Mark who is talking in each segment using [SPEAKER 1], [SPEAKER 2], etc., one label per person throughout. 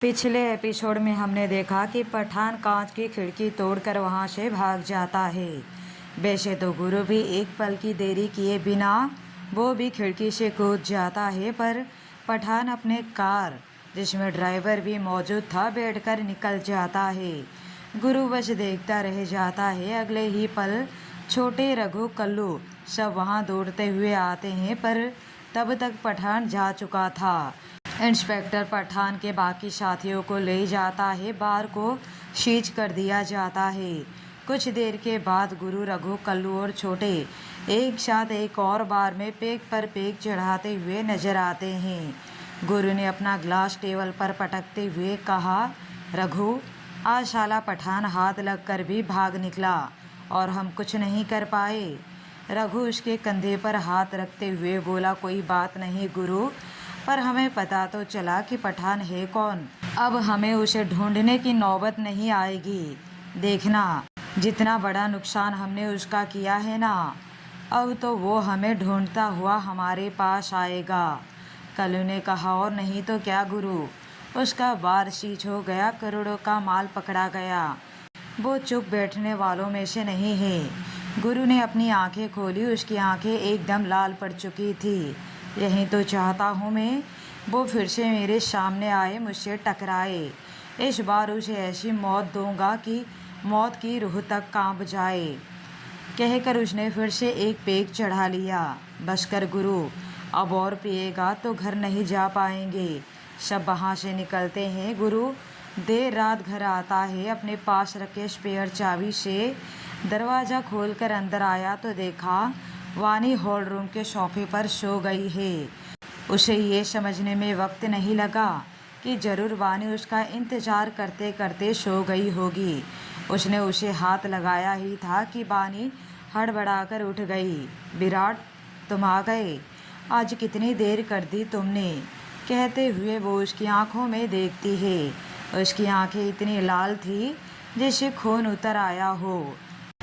[SPEAKER 1] पिछले एपिसोड में हमने देखा कि पठान कांच की खिड़की तोड़कर वहां से भाग जाता है। वैसे तो गुरु भी एक पल की देरी किए बिना वो भी खिड़की से कूद जाता है, पर पठान अपने कार जिसमें ड्राइवर भी मौजूद था बैठकर निकल जाता है। गुरु बस देखता रह जाता है। अगले ही पल छोटे रघु कल्लू सब वहां दौड़ते हुए आते हैं, पर तब तक पठान जा चुका था। इंस्पेक्टर पठान के बाकी साथियों को ले जाता है। बार को सीज कर दिया जाता है। कुछ देर के बाद गुरु, रघु, कल्लू और छोटे एक साथ एक और बार में पेग पर पेग चढ़ाते हुए नजर आते हैं। गुरु ने अपना ग्लास टेबल पर पटकते हुए कहा, रघु, आज साला पठान हाथ लगकर भी भाग निकला और हम कुछ नहीं कर पाए। रघु उसके कंधे पर हाथ रखते हुए बोला, कोई बात नहीं गुरु, पर हमें पता तो चला कि पठान है कौन। अब हमें उसे ढूंढने की नौबत नहीं आएगी। देखना, जितना बड़ा नुकसान हमने उसका किया है ना, अब तो वो हमें ढूंढता हुआ हमारे पास आएगा। कल्लू ने कहा, और नहीं तो क्या गुरु, उसका बार सीज हो गया, करोड़ों का माल पकड़ा गया। वो चुप बैठने वालों में से नहीं है। गुरु ने अपनी आंखें खोली। उसकी आंखें एकदम लाल पड़ चुकी थी। यही तो चाहता हूँ मैं, वो फिर से मेरे सामने आए, मुझसे टकराए। इस बार उसे ऐसी मौत दूंगा कि मौत की रूह तक कांप जाए। कहकर उसने फिर से एक पेग चढ़ा लिया। बस कर गुरु, अब और पिएगा तो घर नहीं जा पाएंगे। सब वहाँ से निकलते हैं। गुरु देर रात घर आता है। अपने पास रखे स्पेयर चाबी से दरवाज़ा खोलकर अंदर आया तो देखा वानी हॉल रूम के सोफे पर सो गई है। उसे ये समझने में वक्त नहीं लगा कि जरूर वानी उसका इंतज़ार करते करते सो गई होगी। उसने उसे हाथ लगाया ही था कि वानी हड़बड़ाकर उठ गई। विराट, तुम आ गए, आज कितनी देर कर दी तुमने, कहते हुए वो उसकी आंखों में देखती है। उसकी आंखें इतनी लाल थी जैसे खून उतर आया हो।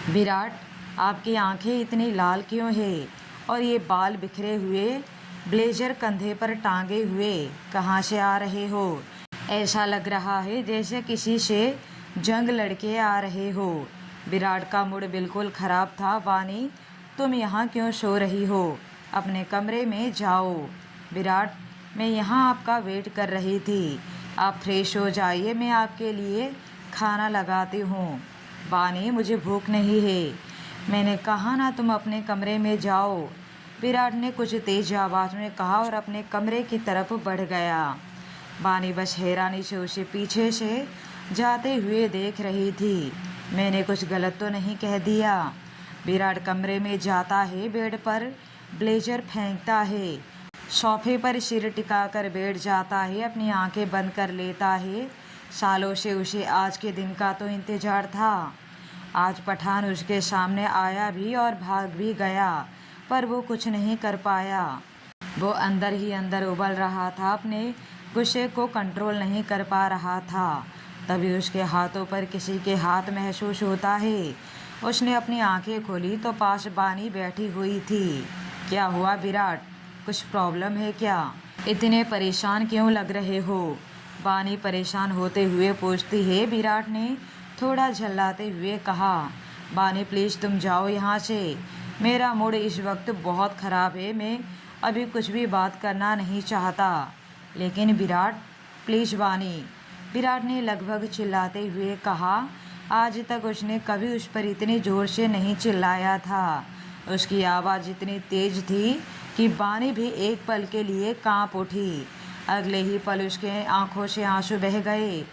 [SPEAKER 1] विराट, आपकी आंखें इतनी लाल क्यों है, और ये बाल बिखरे हुए, ब्लेजर कंधे पर टांगे हुए कहाँ से आ रहे हो? ऐसा लग रहा है जैसे किसी से जंग लड़के आ रहे हो। विराट का मूड बिल्कुल खराब था। वानी, तुम यहाँ क्यों सो रही हो? अपने कमरे में जाओ। विराट, मैं यहाँ आपका वेट कर रही थी। आप फ्रेश हो जाइए, मैं आपके लिए खाना लगाती हूँ। वानी, मुझे भूख नहीं है। मैंने कहा ना, तुम अपने कमरे में जाओ। विराट ने कुछ तेज आवाज़ में कहा और अपने कमरे की तरफ बढ़ गया। वानी बस हैरानी से उसे पीछे से जाते हुए देख रही थी। मैंने कुछ गलत तो नहीं कह दिया? विराट कमरे में जाता है, बेड पर ब्लेजर फेंकता है, सोफे पर सिर टिकाकर बैठ जाता है, अपनी आंखें बंद कर लेता है। सालों से उसे आज के दिन का तो इंतजार था। आज पठान उसके सामने आया भी और भाग भी गया, पर वो कुछ नहीं कर पाया। वो अंदर ही अंदर उबल रहा था, अपने गुस्से को कंट्रोल नहीं कर पा रहा था। तभी उसके हाथों पर किसी के हाथ महसूस होता है। उसने अपनी आंखें खोली तो पास वानी बैठी हुई थी। क्या हुआ विराट, कुछ प्रॉब्लम है क्या? इतने परेशान क्यों लग रहे हो? वानी परेशान होते हुए पूछती है। विराट ने थोड़ा झल्लाते हुए कहा, वानी प्लीज़ तुम जाओ यहाँ से, मेरा मूड इस वक्त बहुत ख़राब है, मैं अभी कुछ भी बात करना नहीं चाहता। लेकिन विराट प्लीज़ वानी, विराट ने लगभग चिल्लाते हुए कहा। आज तक उसने कभी उस पर इतनी ज़ोर से नहीं चिल्लाया था। उसकी आवाज़ इतनी तेज थी कि वानी भी एक पल के लिए कांप उठी। अगले ही पल उसके आंखों से आंसू बह गए।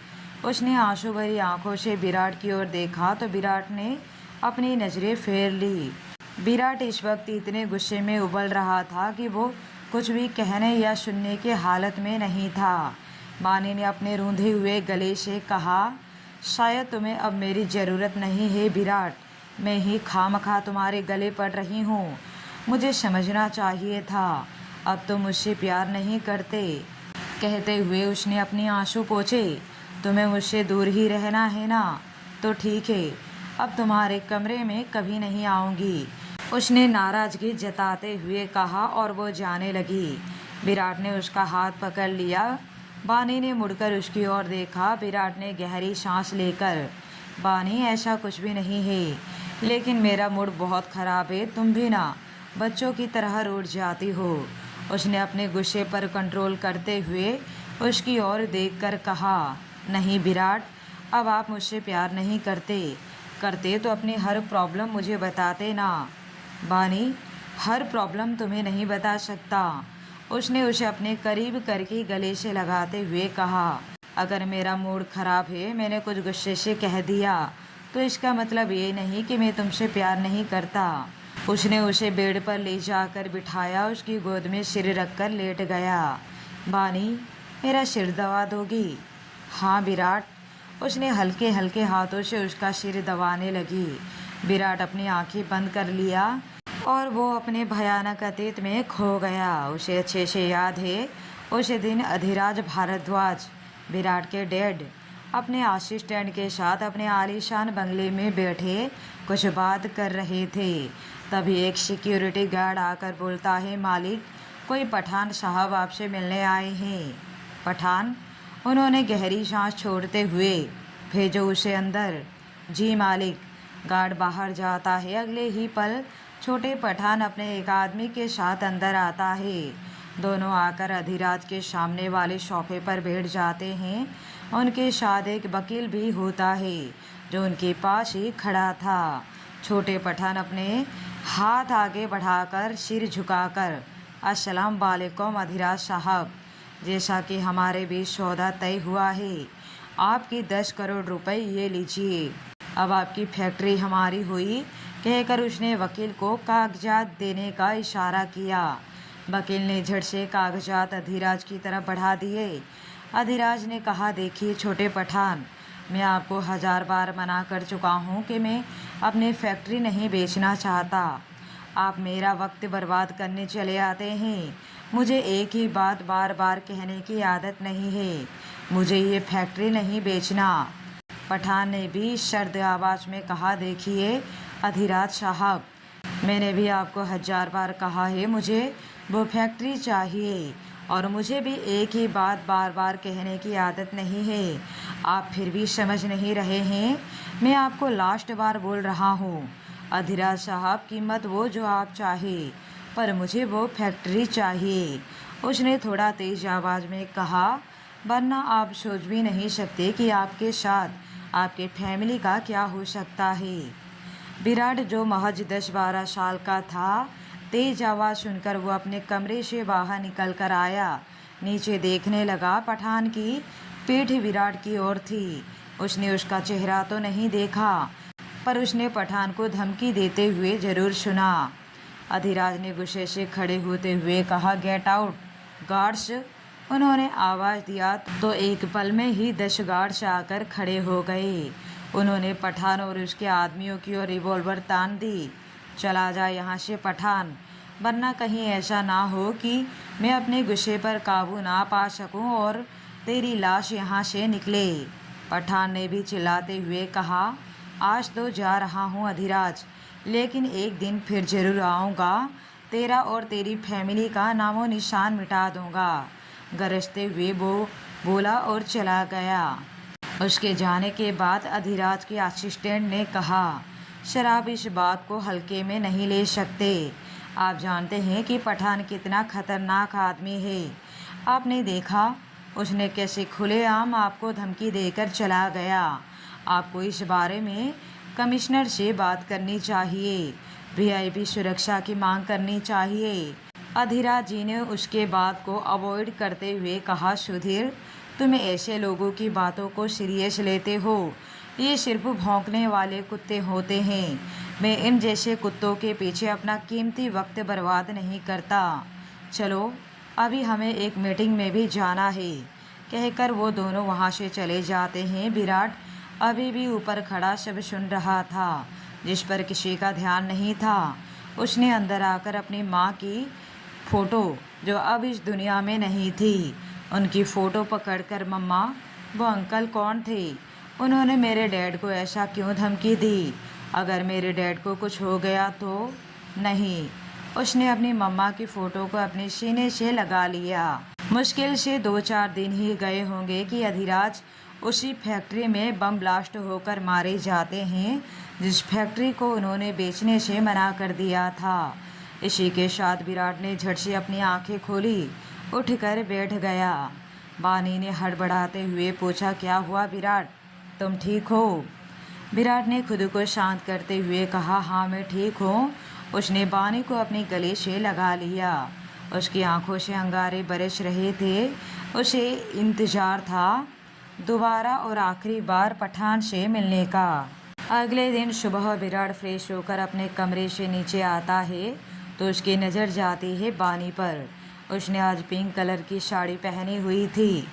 [SPEAKER 1] उसने आंसू भरी आंखों से विराट की ओर देखा तो विराट ने अपनी नज़रें फेर ली। विराट इस वक्त इतने गुस्से में उबल रहा था कि वो कुछ भी कहने या सुनने की हालत में नहीं था। वानी ने अपने रूंधे हुए गले से कहा, शायद तुम्हें अब मेरी ज़रूरत नहीं है विराट, मैं ही खामखा तुम्हारे गले पड़ रही हूँ। मुझे समझना चाहिए था, अब तुम मुझसे प्यार नहीं करते। कहते हुए उसने अपनी आंसू पोंछे। तुम्हें मुझसे दूर ही रहना है ना, तो ठीक है, अब तुम्हारे कमरे में कभी नहीं आऊँगी, उसने नाराज़गी जताते हुए कहा और वो जाने लगी। विराट ने उसका हाथ पकड़ लिया। बानी ने मुड़कर उसकी ओर देखा। विराट ने गहरी सांस लेकर, बानी ऐसा कुछ भी नहीं है, लेकिन मेरा मूड बहुत ख़राब है। तुम भी ना बच्चों की तरह रूठ जाती हो। उसने अपने गुस्से पर कंट्रोल करते हुए उसकी ओर देखकर कहा, नहीं विराट, अब आप मुझसे प्यार नहीं करते तो अपनी हर प्रॉब्लम मुझे बताते ना। बानी, हर प्रॉब्लम तुम्हें नहीं बता सकता। उसने उसे अपने करीब करके गले से लगाते हुए कहा, अगर मेरा मूड ख़राब है, मैंने कुछ गुस्से से कह दिया, तो इसका मतलब ये नहीं कि मैं तुमसे प्यार नहीं करता। उसने उसे बेड पर ले जाकर बिठाया, उसकी गोद में सिर रखकर लेट गया। बानी, मेरा सिर दबा दोगी? हाँ विराट। उसने हल्के हल्के हाथों से उसका सिर दबाने लगी। विराट अपनी आंखें बंद कर लिया और वो अपने भयानक अतीत में खो गया। उसे अच्छे से याद है, उस दिन अधिराज भारद्वाज, विराट के डैड, अपने असिस्टेंट के साथ अपने आलीशान बंगले में बैठे कुछ बात कर रहे थे। तभी एक सिक्योरिटी गार्ड आकर बोलता है, मालिक, कोई पठान साहब आपसे मिलने आए हैं। पठान? उन्होंने गहरी सांस छोड़ते हुए, भेजो उसे अंदर। जी मालिक। गार्ड बाहर जाता है। अगले ही पल छोटे पठान अपने एक आदमी के साथ अंदर आता है। दोनों आकर अधिराज के सामने वाले सोफे पर बैठ जाते हैं। उनके साथ एक वकील भी होता है जो उनके पास ही खड़ा था। छोटे पठान अपने हाथ आगे बढ़ाकर सिर झुकाकर, अस्सलाम वालेकुम अधिराज साहब, जैसा कि हमारे बीच सौदा तय हुआ है, आपकी 10 करोड़ रुपए ये लीजिए। अब आपकी फैक्ट्री हमारी हुई, कहकर उसने वकील को कागजात देने का इशारा किया। वकील ने झट से कागजात अधिराज की तरफ बढ़ा दिए। अधिराज ने कहा, देखिए छोटे पठान, मैं आपको 1000 बार मना कर चुका हूँ कि मैं अपनी फैक्ट्री नहीं बेचना चाहता। आप मेरा वक्त बर्बाद करने चले आते हैं। मुझे एक ही बात बार बार कहने की आदत नहीं है, मुझे ये फैक्ट्री नहीं बेचना। पठान ने भी सर्द आवाज़ में कहा, देखिए अधिराज साहब, मैंने भी आपको 1000 बार कहा है, मुझे वो फैक्ट्री चाहिए, और मुझे भी एक ही बात बार बार कहने की आदत नहीं है। आप फिर भी समझ नहीं रहे हैं। मैं आपको लास्ट बार बोल रहा हूँ अधिराज साहब, कीमत वो जो आप चाहे, पर मुझे वो फैक्ट्री चाहिए। उसने थोड़ा तेज आवाज़ में कहा, वरना आप सोच भी नहीं सकते कि आपके साथ आपके फैमिली का क्या हो सकता है। विराट, जो महज 10-12 साल का था, तेज आवाज़ सुनकर वो अपने कमरे से बाहर निकल कर आया। नीचे देखने लगा। पठान की पीठ विराट की ओर थी। उसने उसका चेहरा तो नहीं देखा, पर उसने पठान को धमकी देते हुए ज़रूर सुना। अधिराज ने गुस्से से खड़े होते हुए कहा, गेट आउट गार्ड्स। उन्होंने आवाज़ दिया तो एक पल में ही 10 गार्ड्स आकर खड़े हो गए। उन्होंने पठान और उसके आदमियों की ओर रिवॉल्वर तान दी। चला जा यहाँ से पठान, वरना कहीं ऐसा ना हो कि मैं अपने गुस्से पर काबू ना पा सकूं और तेरी लाश यहाँ से निकले। पठान ने भी चिल्लाते हुए कहा, आज तो जा रहा हूँ अधिराज, लेकिन एक दिन फिर ज़रूर आऊँगा, तेरा और तेरी फैमिली का नामो निशान मिटा दूँगा। गरजते हुए वो बोला और चला गया। उसके जाने के बाद अधिराज के असिस्टेंट ने कहा, सर आप इस बात को हल्के में नहीं ले सकते। आप जानते हैं कि पठान कितना खतरनाक आदमी है। आपने देखा उसने कैसे खुलेआम आपको धमकी देकर चला गया। आपको इस बारे में कमिश्नर से बात करनी चाहिए, वीआईपी सुरक्षा की मांग करनी चाहिए। अधिराज जी ने उसके बात को अवॉइड करते हुए कहा, सुधीर, तुम ऐसे लोगों की बातों को सीरियस लेते हो, ये सिर्फ भौंकने वाले कुत्ते होते हैं। मैं इन जैसे कुत्तों के पीछे अपना कीमती वक्त बर्बाद नहीं करता। चलो अभी हमें एक मीटिंग में भी जाना है, कहकर वो दोनों वहाँ से चले जाते हैं। विराट अभी भी ऊपर खड़ा सब सुन रहा था, जिस पर किसी का ध्यान नहीं था। उसने अंदर आकर अपनी माँ की फ़ोटो, जो अब इस दुनिया में नहीं थी, उनकी फ़ोटो पकड़कर, मम्मा वो अंकल कौन थे? उन्होंने मेरे डैड को ऐसा क्यों धमकी दी? अगर मेरे डैड को कुछ हो गया तो? नहीं। उसने अपनी मम्मा की फ़ोटो को अपने सीने से लगा लिया। मुश्किल से 2-4 दिन ही गए होंगे कि अधिराज उसी फैक्ट्री में बम ब्लास्ट होकर मारे जाते हैं जिस फैक्ट्री को उन्होंने बेचने से मना कर दिया था। इसी के साथ विराट ने झट से अपनी आंखें खोली, उठकर बैठ गया। बानी ने हड़बड़ाते हुए पूछा, क्या हुआ विराट, तुम ठीक हो? विराट ने खुद को शांत करते हुए कहा, हाँ मैं ठीक हूँ। उसने बानी को अपने गले से लगा लिया। उसकी आंखों से अंगारे बरस रहे थे। उसे इंतजार था दोबारा और आखिरी बार पठान से मिलने का। अगले दिन सुबह विराट फ्रेश होकर अपने कमरे से नीचे आता है तो उसकी नज़र जाती है बानी पर। उसने आज पिंक कलर की साड़ी पहनी हुई थी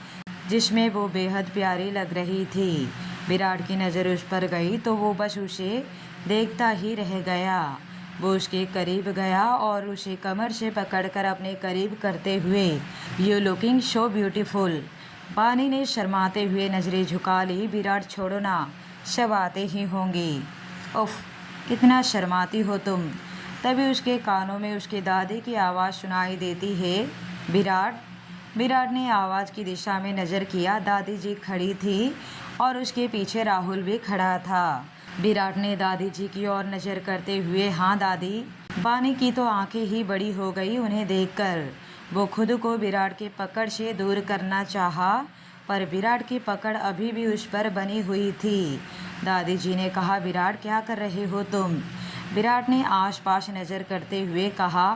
[SPEAKER 1] जिसमें वो बेहद प्यारी लग रही थी। विराट की नज़र उस पर गई तो वो बस उसे देखता ही रह गया। वो उसके करीब गया और उसे कमर से पकड़कर अपने करीब करते हुए, यू लुकिंग सो ब्यूटीफुल। बानी ने शर्माते हुए नज़रें झुका ली। विराट, छोड़ो ना, सब आते ही होंगे। उफ, कितना शर्माती हो तुम। तभी उसके कानों में उसके दादी की आवाज़ सुनाई देती है, विराट। विराट ने आवाज़ की दिशा में नज़र किया। दादी जी खड़ी थी और उसके पीछे राहुल भी खड़ा था। विराट ने दादी जी की ओर नज़र करते हुए, हाँ दादी। बानी की तो आंखें ही बड़ी हो गई उन्हें देखकर। वो खुद को विराट के पकड़ से दूर करना चाहा, पर विराट की पकड़ अभी भी उस पर बनी हुई थी। दादी जी ने कहा, विराट क्या कर रहे हो तुम? विराट ने आसपास नज़र करते हुए कहा,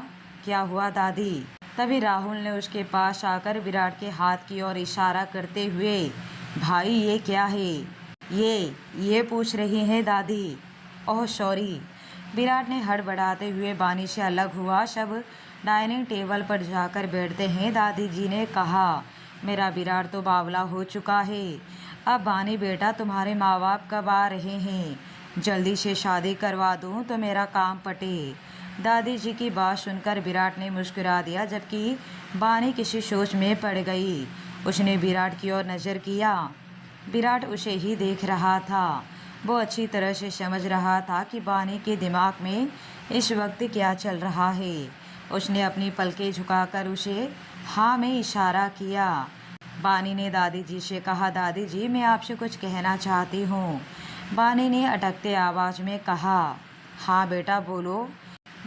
[SPEAKER 1] क्या हुआ दादी? तभी राहुल ने उसके पास आकर विराट के हाथ की ओर इशारा करते हुए, भाई ये क्या है? ये पूछ रही है दादी। Oh sorry. विराट ने हड़बड़ाते हुए बानी से अलग हुआ। सब डाइनिंग टेबल पर जाकर बैठते हैं। दादी जी ने कहा, मेरा विराट तो बावला हो चुका है। अब बानी बेटा, तुम्हारे माँ बाप कब आ रहे हैं? जल्दी से शादी करवा दूँ तो मेरा काम पटे। दादी जी की बात सुनकर विराट ने मुस्कुरा दिया, जबकि बानी किसी सोच में पड़ गई। उसने विराट की ओर नज़र किया। विराट उसे ही देख रहा था। वो अच्छी तरह से समझ रहा था कि बानी के दिमाग में इस वक्त क्या चल रहा है। उसने अपनी पलकें झुकाकर उसे हाँ में इशारा किया। बानी ने दादी जी से कहा, दादी जी मैं आपसे कुछ कहना चाहती हूँ। बानी ने अटकते आवाज़ में कहा, हाँ बेटा बोलो।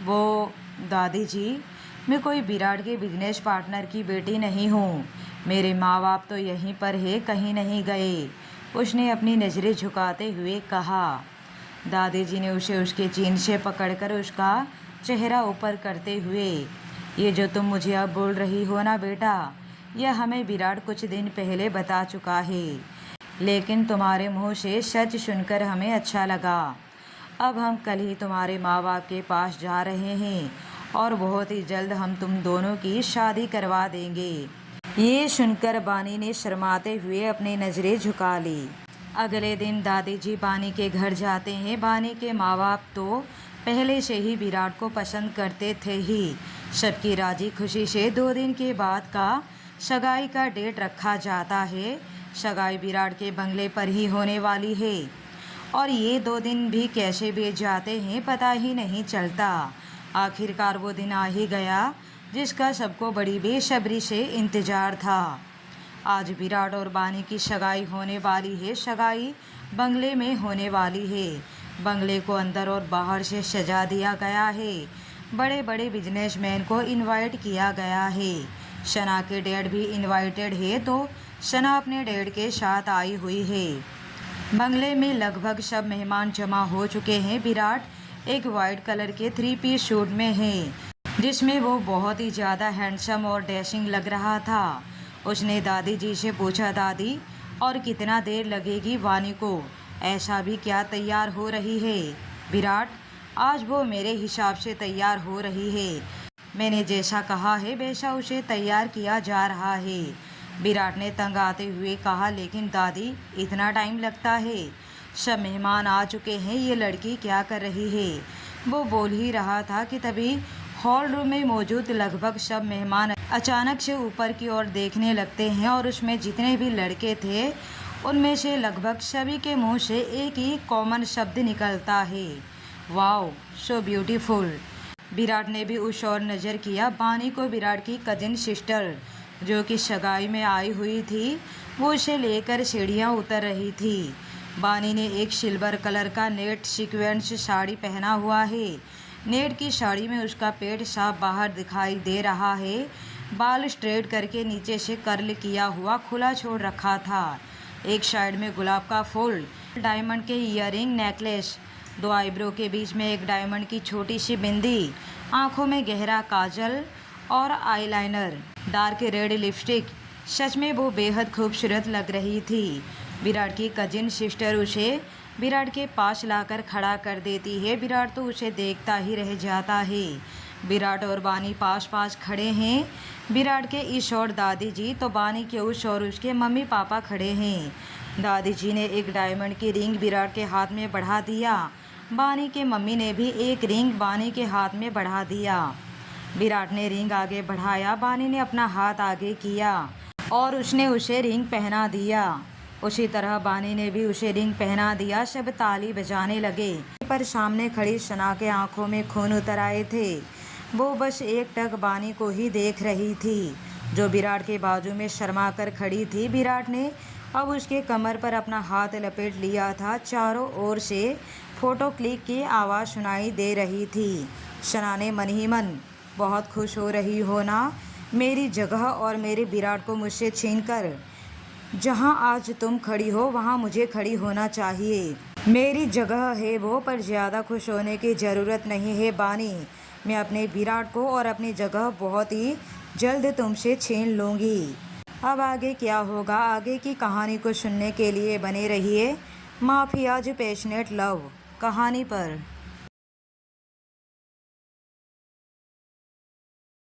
[SPEAKER 1] वो, दादी जी मैं कोई विराट के बिजनेस पार्टनर की बेटी नहीं हूँ। मेरे माँ बाप तो यहीं पर है, कहीं नहीं गए। उसने अपनी नज़रें झुकाते हुए कहा। दादी जी ने उसे उसके चीन से पकड़कर उसका चेहरा ऊपर करते हुए, ये जो तुम मुझे अब बोल रही हो ना बेटा, यह हमें विराट कुछ दिन पहले बता चुका है, लेकिन तुम्हारे मुंह से सच सुनकर हमें अच्छा लगा। अब हम कल ही तुम्हारे माँ बाप के पास जा रहे हैं और बहुत ही जल्द हम तुम दोनों की शादी करवा देंगे। ये सुनकर बानी ने शर्माते हुए अपनी नज़रें झुका ली। अगले दिन दादी जी बानी के घर जाते हैं। बानी के माँ बाप तो पहले से ही विराट को पसंद करते थे ही। सबकी राजी खुशी से 2 दिन के बाद का सगाई का डेट रखा जाता है। सगाई विराट के बंगले पर ही होने वाली है और ये 2 दिन भी कैसे बीत जाते हैं पता ही नहीं चलता। आखिरकार वो दिन आ ही गया जिसका सबको बड़ी बेसब्री से इंतज़ार था। आज विराट और बानी की सगाई होने वाली है। सगाई बंगले में होने वाली है। बंगले को अंदर और बाहर से सजा दिया गया है। बड़े बड़े बिजनेसमैन को इनवाइट किया गया है। सना के डैड भी इनवाइटेड है तो सना अपने डैड के साथ आई हुई है। बंगले में लगभग सब मेहमान जमा हो चुके हैं। विराट एक वाइट कलर के 3 पीस सूट में है जिसमें वो बहुत ही ज़्यादा हैंडसम और डैशिंग लग रहा था। उसने दादी जी से पूछा, दादी और कितना देर लगेगी बानी को? ऐसा भी क्या तैयार हो रही है? विराट, आज वो मेरे हिसाब से तैयार हो रही है। मैंने जैसा कहा है वैसा उसे तैयार किया जा रहा है। विराट ने तंग आते हुए कहा, लेकिन दादी इतना टाइम लगता है? सब मेहमान आ चुके हैं, ये लड़की क्या कर रही है? वो बोल ही रहा था कि तभी हॉल रूम में मौजूद लगभग सब मेहमान अचानक से ऊपर की ओर देखने लगते हैं और उसमें जितने भी लड़के थे उनमें से लगभग सभी के मुंह से एक ही कॉमन शब्द निकलता है, वाओ सो ब्यूटीफुल। विराट ने भी उस ओर नज़र किया। बानी को विराट की कजिन सिस्टर जो कि सगाई में आई हुई थी, वो उसे लेकर सीढ़ियाँ उतर रही थी। बानी ने एक सिल्वर कलर का नेट सीक्वेंस साड़ी पहना हुआ है। नेट की साड़ी में उसका पेट साफ बाहर दिखाई दे रहा है। बाल स्ट्रेट करके नीचे से कर्ल किया हुआ खुला छोड़ रखा था। एक साइड में गुलाब का फूल, डायमंड के ईयरिंग नेकलेस, 2 आईब्रो के बीच में एक डायमंड की छोटी सी बिंदी, आंखों में गहरा काजल और आईलाइनर, डार्क रेड लिपस्टिक। सच में वो बेहद खूबसूरत लग रही थी। विराट की कजिन सिस्टर उसे विराट के पास लाकर खड़ा कर देती है। विराट तो उसे देखता ही रह जाता है। विराट और बानी पास पास खड़े हैं। विराट के इस और दादी जी तो बानी के उस और उसके मम्मी पापा खड़े हैं। दादी जी ने एक डायमंड की रिंग विराट के हाथ में बढ़ा दिया। बानी के मम्मी ने भी एक रिंग बानी के हाथ में बढ़ा दिया। विराट ने रिंग आगे बढ़ाया, बानी ने अपना हाथ आगे किया और उसने उसे रिंग पहना दिया। उसी तरह बानी ने भी उसे रिंग पहना दिया। सब ताली बजाने लगे, पर सामने खड़ी सना के आंखों में खून उतर आए थे। वो बस एक टक बानी को ही देख रही थी, जो विराट के बाजू में शर्मा कर खड़ी थी। विराट ने अब उसके कमर पर अपना हाथ लपेट लिया था। चारों ओर से फोटो क्लिक की आवाज़ सुनाई दे रही थी। सना ने मन ही मन, बहुत खुश हो रही हो ना, मेरी जगह और मेरे विराट को मुझसे छीनकर जहां आज तुम खड़ी हो वहां मुझे खड़ी होना चाहिए। मेरी जगह है वो, पर ज़्यादा खुश होने की ज़रूरत नहीं है बानी। मैं अपने विराट को और अपनी जगह बहुत ही जल्द तुमसे छीन लूँगी। अब आगे क्या होगा, आगे की कहानी को सुनने के लिए बने रहिए माफियाज पैशनेट लव कहानी पर।